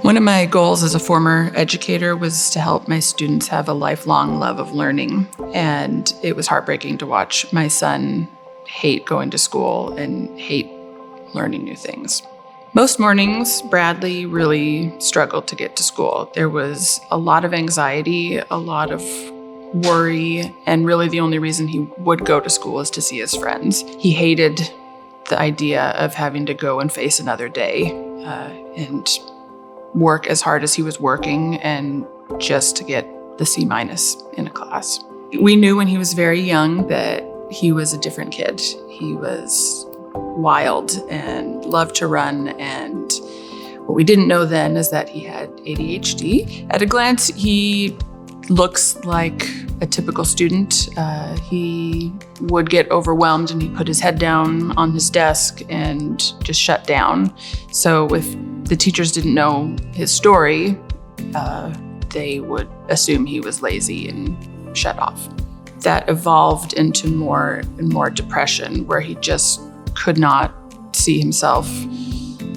One of my goals as a former educator was to help my students have a lifelong love of learning. And it was heartbreaking to watch my son hate going to school and hate learning new things. Most mornings, Bradley really struggled to get to school. There was a lot of anxiety, a lot of worry, and really the only reason he would go to school is to see his friends. He hated the idea of having to go and face another day and work as hard as he was working and just to get the C- in a class. We knew when he was very young that he was a different kid. He was wild and loved to run, and what we didn't know then is that he had ADHD. At a glance, he looks like a typical student. He would get overwhelmed and he'd put his head down on his desk and just shut down. So if the teachers didn't know his story, they would assume he was lazy and shut off. That evolved into more and more depression, where he just could not see himself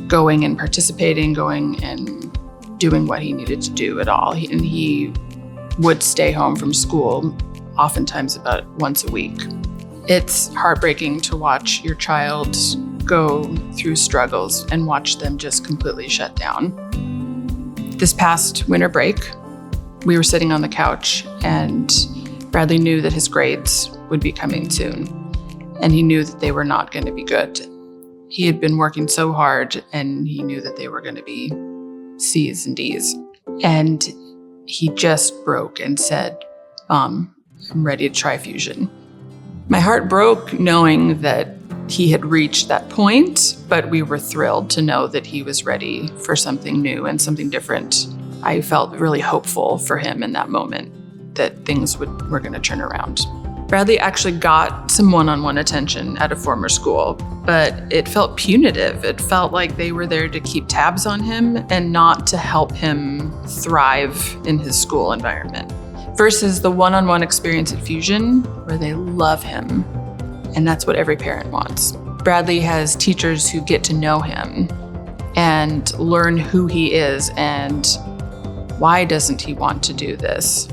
going and participating, going and doing what he needed to do at all. And he would stay home from school oftentimes about once a week. It's heartbreaking to watch your child go through struggles and watch them just completely shut down. This past winter break, we were sitting on the couch and Bradley knew that his grades would be coming soon, and he knew that they were not going to be good. He had been working so hard and he knew that they were going to be C's and D's. And he just broke and said, I'm ready to try fusion. My heart broke knowing that he had reached that point, but we were thrilled to know that he was ready for something new and something different. I felt really hopeful for him in that moment that things were going to turn around. Bradley actually got some one-on-one attention at a former school, but it felt punitive. It felt like they were there to keep tabs on him and not to help him thrive in his school environment. Versus the one-on-one experience at Fusion, where they love him, and that's what every parent wants. Bradley has teachers who get to know him and learn who he is and why doesn't he want to do this?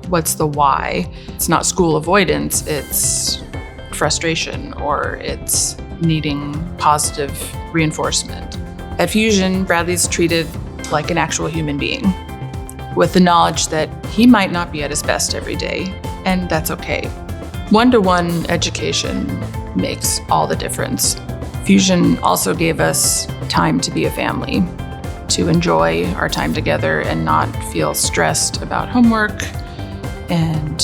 What's the why? It's not school avoidance, it's frustration, or it's needing positive reinforcement. At Fusion, Bradley's treated like an actual human being, with the knowledge that he might not be at his best every day, and that's okay. One-to-one education makes all the difference. Fusion also gave us time to be a family, to enjoy our time together and not feel stressed about homework, and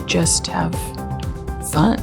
just have fun.